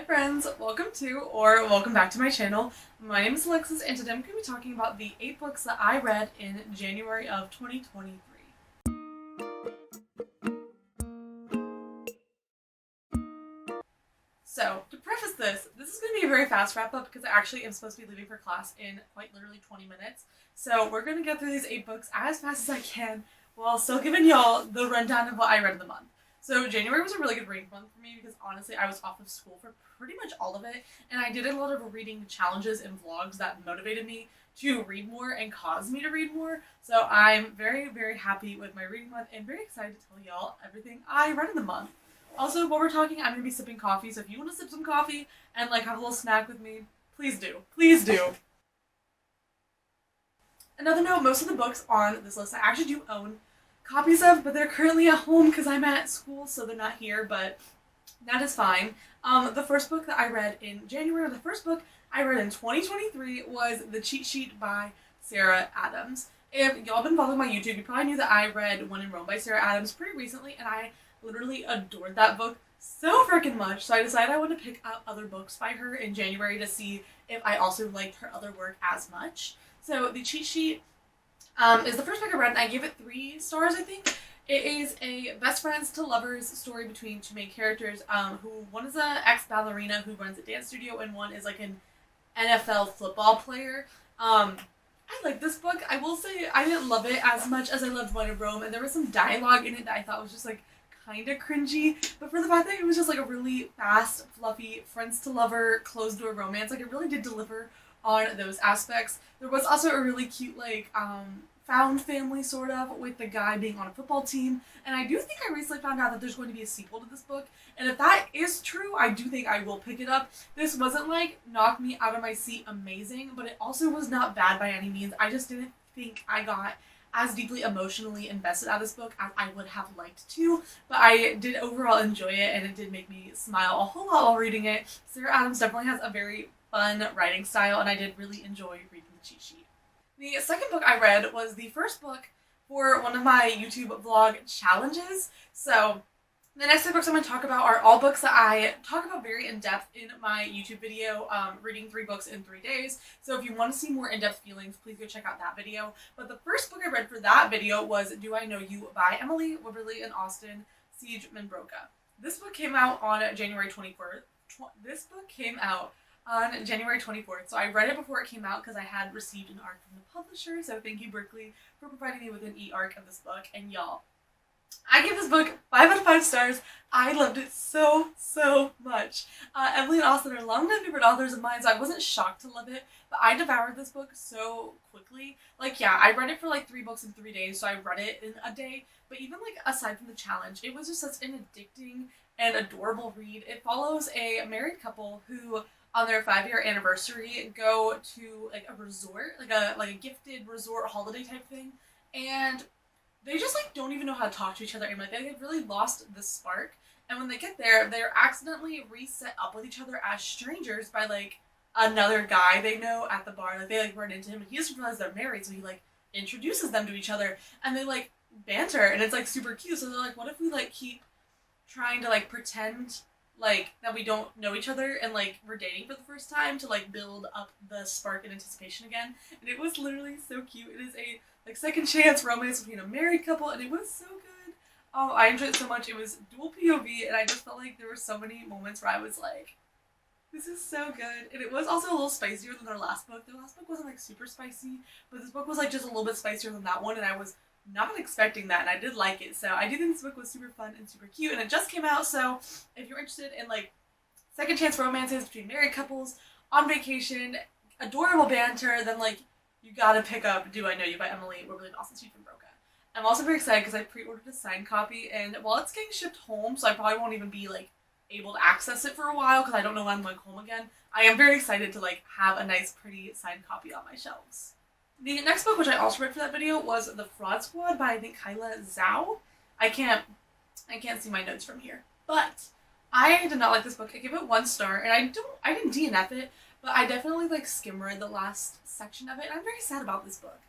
friends, welcome back to my channel. My name is Alexis and today I'm going to be talking about the 8 books that I read in January of 2023. So, to preface this is going to be a very fast wrap up because I actually am supposed to be leaving for class in quite literally 20 minutes. So we're going to get through these 8 books as fast as I can while still giving y'all the rundown of what I read in the month. So January was a really good reading month for me because honestly I was off of school for pretty much all of it, and I did a lot of reading challenges and vlogs that motivated me to read more and caused me to read more. So I'm very, very happy with my reading month and very excited to tell y'all everything I read in the month. Also, while we're talking, I'm going to be sipping coffee, so if you want to sip some coffee and like have a little snack with me, please do. Please do. Another note, most of the books on this list I actually do own copies of, but they're currently at home because I'm at school, so they're not here, but that is fine. The first book that I read in January, the first book I read in 2023 was The Cheat Sheet by Sarah Adams. If y'all been following my YouTube, you probably knew that I read When in Rome by Sarah Adams pretty recently, and I literally adored that book so freaking much, so I decided I want to pick up other books by her in January to see if I also liked her other work as much. So The Cheat Sheet is the first book I read, and I gave it 3 stars, I think. It is a best friends to lovers story between 2 main characters, who one is a ex-ballerina who runs a dance studio, and one is like an NFL football player. I like this book. I will say I didn't love it as much as I loved When in Rome, and there was some dialogue in it that I thought was just like kind of cringy, but for the fact that it was just like a really fast, fluffy, friends to lover, closed door romance, like it really did deliver on those aspects. There was also a really cute like found family sort of with the guy being on a football team, and I do think I recently found out that there's going to be a sequel to this book, and if that is true, I do think I will pick it up. This wasn't like knock me out of my seat amazing, but it also was not bad by any means. I just didn't think I got as deeply emotionally invested out of this book as I would have liked to, but I did overall enjoy it, and it did make me smile a whole lot while reading it. Sarah Adams definitely has a very fun writing style, and I did really enjoy reading The Cheat Sheet. The second book I read was the first book for one of my YouTube vlog challenges. So the next 3 books I'm going to talk about are all books that I talk about very in-depth in my YouTube video, reading 3 books in 3 days. So if you want to see more in-depth feelings, please go check out that video. But the first book I read for that video was Do I Know You by Emily Wibberley and Austin Siege-Manbroca. This book came out on January 24th. This book came out on January 24th, so I read it before it came out because I had received an ARC from the publisher, so thank you Berkeley for providing me with an e-ARC of this book, and y'all, I give this book 5 out of 5 stars. I loved it so, so much. Emily and Austin are longtime favorite authors of mine, so I wasn't shocked to love it, but I devoured this book so quickly. Like, yeah, I read it for like 3 books in 3 days, so I read it in a day, but even like aside from the challenge, it was just such an addicting and adorable read. It follows a married couple who on their 5-year anniversary go to like a resort, like a gifted resort holiday type thing, and they just like don't even know how to talk to each other anymore. They really lost the spark, and when they get there, they're accidentally reset up with each other as strangers by like another guy they know at the bar. Like they like run into him, and he doesn't realize they're married, so he like introduces them to each other, and they like banter, and it's like super cute. So they're like, what if we like keep trying to like pretend like that we don't know each other and like we're dating for the first time to like build up the spark and anticipation again. And it was literally so cute. It is a like second chance romance between a married couple, and it was so good. I enjoyed it so much. It was dual POV, and I just felt like there were so many moments where I was like, this is so good. And it was also a little spicier than their last book. Their last book wasn't like super spicy, but this book was like just a little bit spicier than that one, and I was not expecting that, and I did like it. So I do think this book was super fun and super cute, and it just came out, so if you're interested in like second chance romances between married couples on vacation, adorable banter, then like you gotta pick up Do I Know You by Emily Wibberley and Austin Siege-Manbroca. I'm also very excited because I pre-ordered a signed copy, and while it's getting shipped home, so I probably won't even be like able to access it for a while because I don't know when I'm going home again, I am very excited to like have a nice pretty signed copy on my shelves. The next book, which I also read for that video, was The Fraud Squad by I think Kyla Zhao. I can't see my notes from here, but I did not like this book. I gave it 1 star, and I didn't DNF it, but I definitely like skim read the last section of it, and I'm very sad about this book.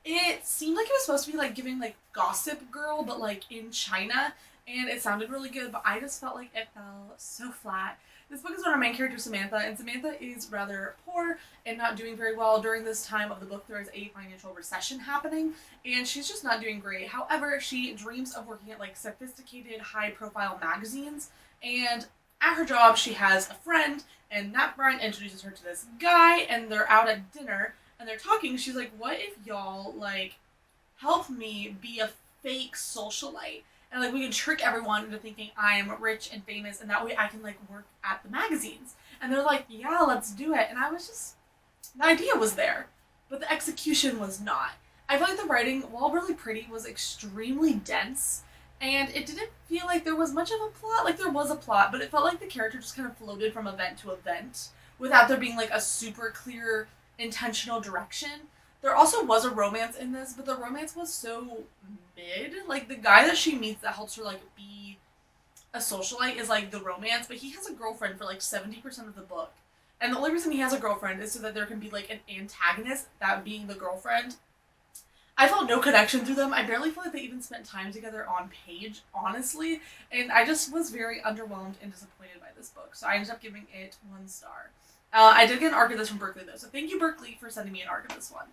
It seemed like it was supposed to be like giving like Gossip Girl, but like in China, and it sounded really good, but I just felt like it fell so flat. This book is on our main character, Samantha, and Samantha is rather poor and not doing very well. During this time of the book, there is a financial recession happening, and she's just not doing great. However, she dreams of working at like sophisticated, high-profile magazines, and at her job, she has a friend, and that friend introduces her to this guy, and they're out at dinner, and they're talking. She's like, what if y'all, like, help me be a fake socialite? And, like, we can trick everyone into thinking I'm rich and famous, and that way I can, like, work at the magazines. And they're like, yeah, let's do it. And I was just, the idea was there, but the execution was not. I feel like the writing, while really pretty, was extremely dense, and it didn't feel like there was much of a plot. Like, there was a plot, but it felt like the character just kind of floated from event to event without there being, like, a super clear, intentional direction. There also was a romance in this, but the romance was so mid. Like, the guy that she meets that helps her, like, be a socialite is, like, the romance, but he has a girlfriend for, like, 70% of the book. And the only reason he has a girlfriend is so that there can be, like, an antagonist, that being the girlfriend. I felt no connection through them. I barely feel like they even spent time together on page, honestly. And I just was very underwhelmed and disappointed by this book. So I ended up giving it 1 star. I did get an arc of this from Berkeley, though. So thank you, Berkeley, for sending me an arc of this one.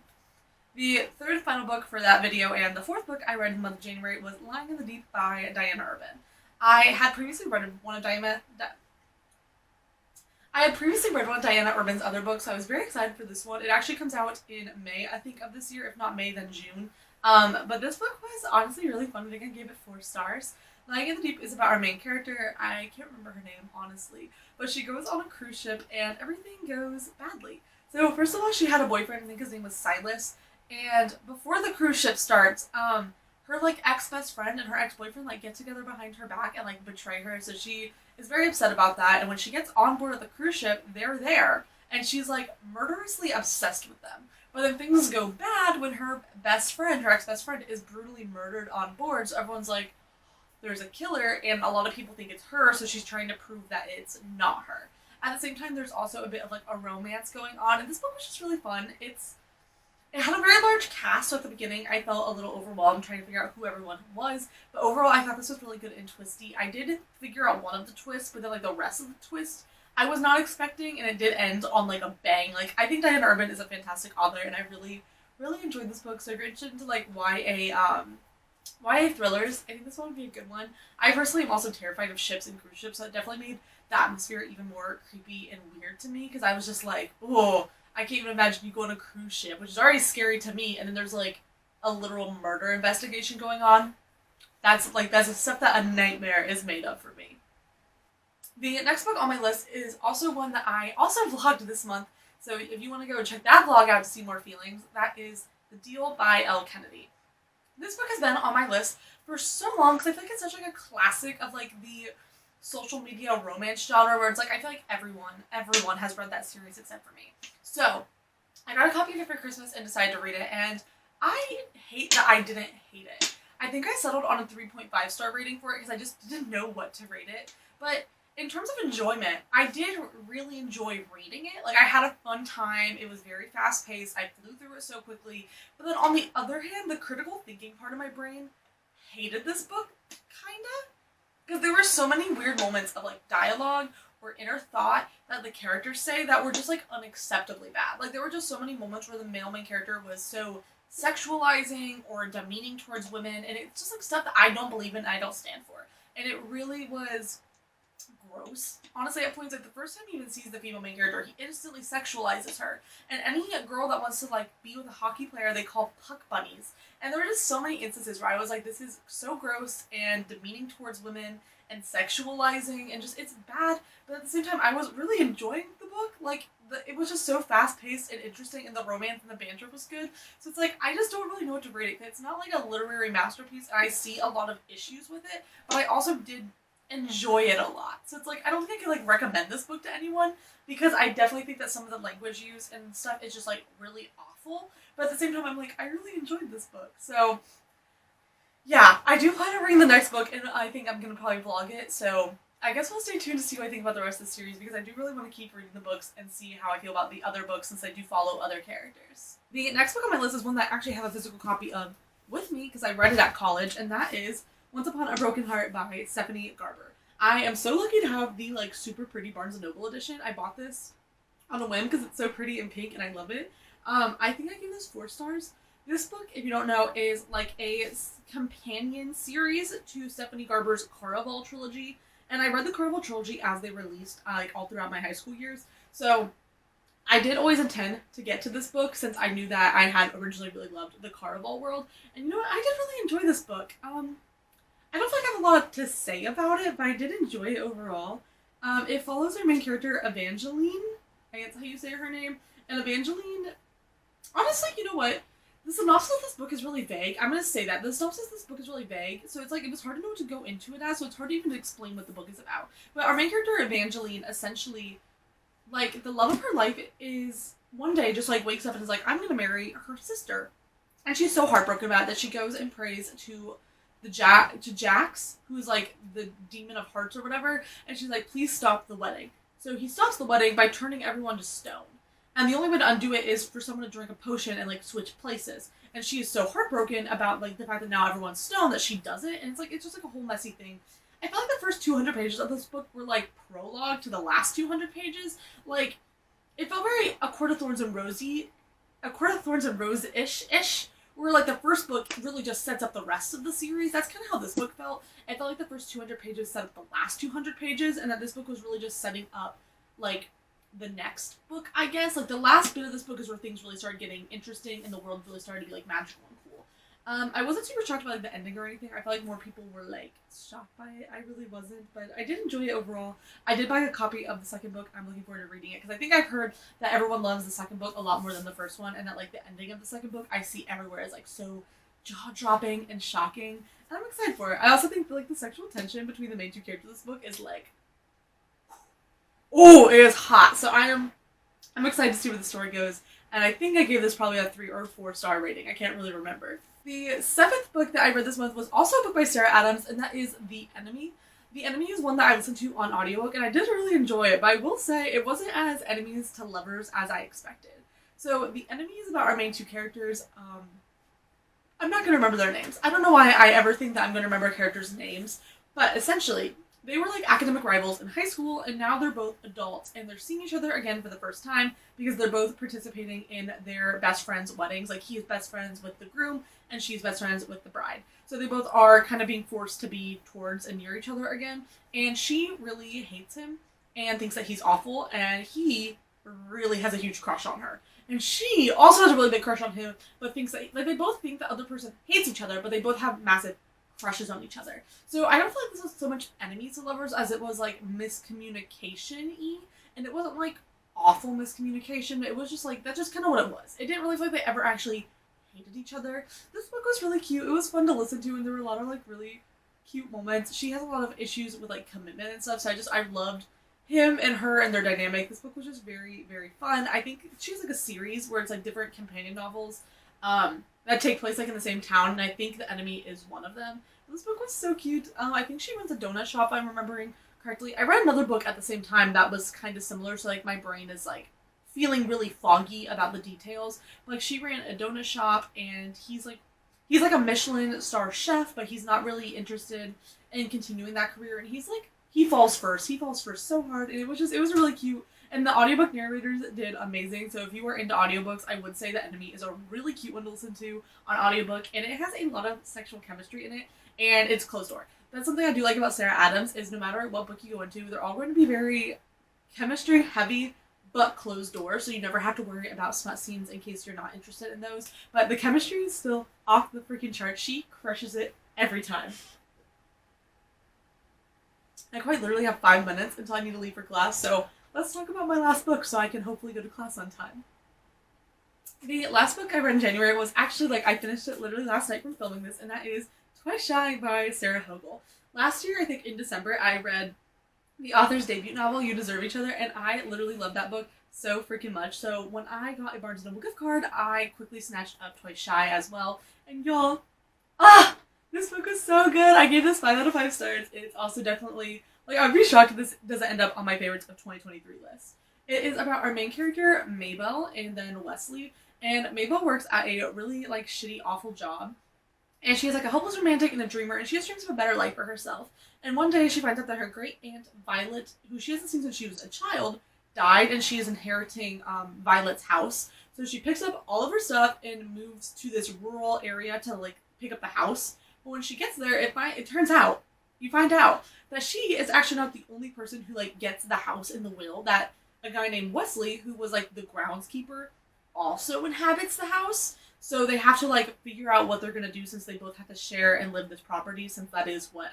The third and final book for that video, and the fourth book I read in the month of January, was Lying in the Deep by Diana Urban. I had previously read one of Diana Urban's other books, so I was very excited for this one. It actually comes out in May, I think, of this year. If not May, then June. But this book was honestly really fun. I think I gave it 4 stars. Lying in the Deep is about our main character. I can't remember her name, honestly. But she goes on a cruise ship, and everything goes badly. So, first of all, she had a boyfriend. I think his name was Silas. And before the cruise ship starts, her, like, ex-best friend and her ex-boyfriend, like, get together behind her back and, like, betray her. So she is very upset about that. And when she gets on board of the cruise ship, they're there. And she's, like, murderously obsessed with them. But then things go bad when her best friend, her ex-best friend, is brutally murdered on board. So everyone's like, there's a killer, and a lot of people think it's her, so she's trying to prove that it's not her. At the same time, there's also a bit of, like, a romance going on. And this book was just really fun. It had a very large cast, so at the beginning I felt a little overwhelmed trying to figure out who everyone was, but overall I thought this was really good and twisty. I did figure out one of the twists, but then, like, the rest of the twist I was not expecting, and it did end on, like, a bang. Like, I think Diana Urban is a fantastic author, and I really, really enjoyed this book, so if you're interested into, like, YA thrillers, I think this one would be a good one. I personally am also terrified of ships and cruise ships, so it definitely made the atmosphere even more creepy and weird to me, because I was just like, oh, I can't even imagine you go on a cruise ship, which is already scary to me, and then there's, like, a literal murder investigation going on. That's the stuff that a nightmare is made of for me. The next book on my list is also one that I also vlogged this month, so if you want to go check that vlog out to see more feelings, that is The Deal by Elle Kennedy. This book has been on my list for so long, because I feel like it's such, like, a classic of, like, the social media romance genre, where it's like, I feel like everyone has read that series except for me. So, I got a copy of it for Christmas and decided to read it, and I hate that I didn't hate it. I think I settled on a 3.5 star rating for it because I just didn't know what to rate it. But in terms of enjoyment, I did really enjoy reading it. Like, I had a fun time. It was very fast paced. I flew through it so quickly. But then on the other hand, the critical thinking part of my brain hated this book, kinda. Because there were so many weird moments of, like, dialogue or inner thought that the characters say that were just, like, unacceptably bad. Like, there were just so many moments where the male main character was so sexualizing or demeaning towards women, and it's just, like, stuff that I don't believe in and I don't stand for. And it really was gross. Honestly, at points, like, the first time he even sees the female main character, he instantly sexualizes her. And any girl that wants to, like, be with a hockey player, they call puck bunnies. And there were just so many instances where I was like, this is so gross and demeaning towards women and sexualizing, and just, it's bad. But at the same time, I was really enjoying the book. Like, it was just so fast-paced and interesting, and the romance and the banter was good. So it's like, I just don't really know what to rate it. It's not like a literary masterpiece, and I see a lot of issues with it, but I also did enjoy it a lot. So it's like, I don't think I can, like, recommend this book to anyone, because I definitely think that some of the language used and stuff is just, like, really awful. But at the same time, I'm like, I really enjoyed this book. So yeah, I do plan on reading the next book, and I think I'm gonna probably vlog it, so I guess we'll stay tuned to see what I think about the rest of the series, because I do really want to keep reading the books and see how I feel about the other books, since I do follow other characters. The next book on my list is one that I actually have a physical copy of with me, because I read it at college, and that is Once Upon a Broken Heart by Stephanie Garber. I am so lucky to have the like super pretty Barnes & Noble edition. I bought this on a whim because it's so pretty and pink and I love it. I think I gave this 4 stars. This book, if you don't know, is like a companion series to Stephanie Garber's Caraval trilogy. And I read the Caraval trilogy as they released, like all throughout my high school years. So I did always intend to get to this book since I knew that I had originally really loved the Caraval world. And you know what? I did really enjoy this book. I don't feel like I have a lot to say about it, but I did enjoy it overall. It follows our main character, Evangeline. I guess that's how you say her name. And Evangeline, honestly, you know what? The synopsis of this book is really vague. I'm going to say that. The synopsis of this book is really vague, so it's like, it was hard to know what to go into it as, so it's hard to even explain what the book is about. But our main character, Evangeline, essentially, like, the love of her life is, one day, just, like, wakes up and is like, I'm going to marry her sister. And she's so heartbroken about it that she goes and prays to Jax, who's, like, the demon of hearts or whatever, and she's like, please stop the wedding. So he stops the wedding by turning everyone to stone. And the only way to undo it is for someone to drink a potion and, like, switch places. And she is so heartbroken about, like, the fact that now everyone's stone that she does it. And it's, like, it's just, like, a whole messy thing. I felt like the first 200 pages of this book were, like, prologue to the last 200 pages. Like, it felt very A Court of Thorns and Rose-ish, where, like, the first book really just sets up the rest of the series. That's kind of how this book felt. I felt like the first 200 pages set up the last 200 pages, and that this book was really just setting up, like, the next book, I guess. Like, the last bit of this book is where things really started getting interesting and the world really started to be, like, magical and cool. I wasn't super shocked by, like, the ending or anything. I felt like more people were, like, shocked by it. I really wasn't, but I did enjoy it overall. I did buy a copy of the second book. I'm looking forward to reading it, because I think I've heard that everyone loves the second book a lot more than the first one, and that, like, the ending of the second book I see everywhere as, like, so jaw-dropping and shocking, and I'm excited for it. I also think that, like, the sexual tension between the main two characters of this book is, like, oh, it is hot. So I'm excited to see where the story goes. And I think I gave this probably a 3 or 4 star rating. I can't really remember. The 7th book that I read this month was also a book by Sarah Adams, and that is The Enemy. The Enemy is one that I listened to on audiobook, and I did really enjoy it, but I will say it wasn't as enemies to lovers as I expected. So The Enemy is about our main two characters. I'm not going to remember their names. I don't know why I ever think that I'm going to remember characters' names, but essentially, they were like academic rivals in high school, and now they're both adults, and they're seeing each other again for the first time because they're both participating in their best friends' weddings. Like, he is best friends with the groom, and she's best friends with the bride. So they both are kind of being forced to be towards and near each other again, and she really hates him and thinks that he's awful, and he really has a huge crush on her. And she also has a really big crush on him, but thinks that, like, they both think the other person hates each other, but they both have massive crushes on each other. So I don't feel like this was so much enemies to lovers as it was, like, miscommunication-y, and it wasn't, like, awful miscommunication. It was just, like, that's just kind of what it was. It didn't really feel like they ever actually hated each other. This book was really cute. It was fun to listen to, and there were a lot of, like, really cute moments. She has a lot of issues with, like, commitment and stuff, so I loved him and her and their dynamic. This book was just very, very fun. I think she has, like, a series where it's, like, different companion novels that take place, like, in the same town, and I think The Enemy is one of them. This book was so cute. I think she runs a donut shop, if I'm remembering correctly. I read another book at the same time that was kind of similar, so, like, my brain is, like, feeling really foggy about the details. Like, she ran a donut shop, and he's like a Michelin star chef, but he's not really interested in continuing that career, and he falls first. He falls first so hard, and it was really cute. And the audiobook narrators did amazing, so if you are into audiobooks, I would say The Enemy is a really cute one to listen to on audiobook, and it has a lot of sexual chemistry in it, and it's closed door. That's something I do like about Sarah Adams, is no matter what book you go into, they're all going to be very chemistry heavy, but closed door, so you never have to worry about smut scenes in case you're not interested in those. But the chemistry is still off the freaking chart. She crushes it every time. I quite literally have 5 minutes until I need to leave for class, so let's talk about my last book so I can hopefully go to class on time. The last book I read in January was actually, like, I finished it literally last night from filming this, and that is Twice Shy by Sarah Hogel. Last year, I think in December, I read the author's debut novel, You Deserve Each Other, and I literally loved that book so freaking much. So when I got a Barnes & Noble gift card, I quickly snatched up Twice Shy as well. And y'all, this book was so good. I gave this 5 out of 5 stars. It's also definitely, like, I'd be shocked if this doesn't end up on my favorites of 2023 list. It is about our main character, Mabel, and then Wesley. And Mabel works at a really, like, shitty, awful job. And she is like a hopeless romantic and a dreamer, and she has dreams of a better life for herself. And one day she finds out that her great aunt Violet, who she hasn't seen since she was a child, died, and she is inheriting Violet's house. So she picks up all of her stuff and moves to this rural area to like pick up the house. But when she gets there, it turns out you find out that she is actually not the only person who like gets the house in the will. That a guy named Wesley, who was like the groundskeeper, also inhabits the house. So they have to like figure out what they're gonna do since they both have to share and live this property, since that is what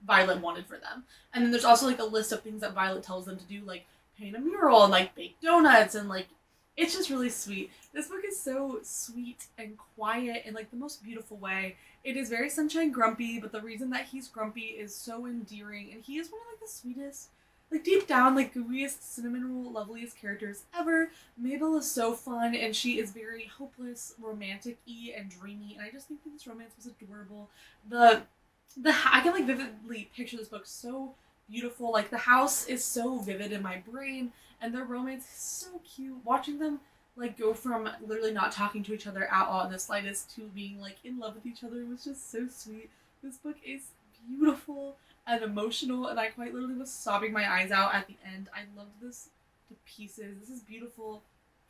Violet wanted for them. And then there's also like a list of things that Violet tells them to do, like paint a mural and like bake donuts, and like it's just really sweet. This book is so sweet and quiet in like the most beautiful way. It is very sunshine grumpy, but the reason that he's grumpy is so endearing, and he is one of like the sweetest, like deep down, like gooeyest, cinnamon roll, loveliest characters ever. Mabel is so fun, and she is very hopeless, romantic-y, and dreamy, and I just think that this romance was adorable. I can like vividly picture this book so beautiful. Like the house is so vivid in my brain, and their romance is so cute. Watching them like go from literally not talking to each other at all in the slightest to being like in love with each other was just so sweet. This book is beautiful and emotional, and I quite literally was sobbing my eyes out at the end. I loved this to pieces. This is beautiful,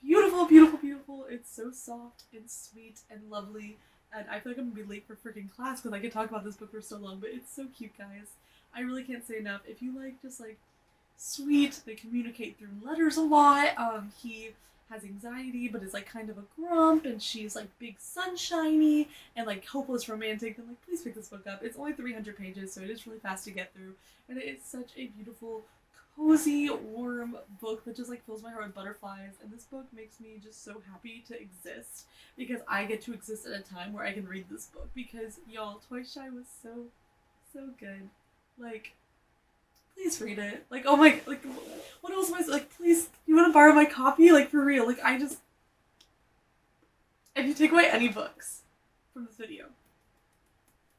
beautiful, beautiful, beautiful. It's so soft and sweet and lovely, and I feel like I'm gonna be late for freaking class because I could talk about this book for so long, but it's so cute, guys. I really can't say enough. If you like just like sweet, they communicate through letters a lot. He has anxiety but is like kind of a grump, and she's like big sunshiny and like hopeless romantic, then like please pick this book up. It's only 300 pages, so it is really fast to get through, and it is such a beautiful, cozy, warm book that just like fills my heart with butterflies. And this book makes me just so happy to exist because I get to exist at a time where I can read this book, because y'all, Twice Shy was so good. Like, please read it. Like, oh my, like, what else am I, like, please, you want to borrow my copy? Like, for real, like, if you take away any books from this video,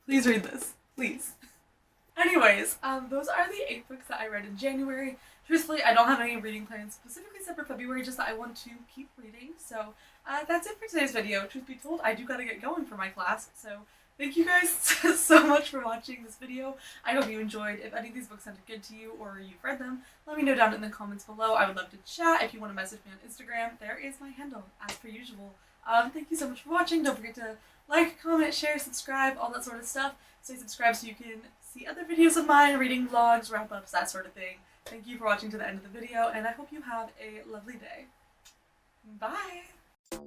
please read this. Please. Anyways, those are the 8 books that I read in January. Truthfully, I don't have any reading plans specifically set for February, just that I want to keep reading. So, that's it for today's video. Truth be told, I do gotta get going for my class, so thank you guys so much for watching this video. I hope you enjoyed. If any of these books sounded good to you or you've read them, let me know down in the comments below. I would love to chat. If you want to message me on Instagram, there is my handle, as per usual. Thank you so much for watching. Don't forget to like, comment, share, subscribe, all that sort of stuff. Stay subscribed so you can see other videos of mine, reading vlogs, wrap-ups, that sort of thing. Thank you for watching to the end of the video, and I hope you have a lovely day. Bye!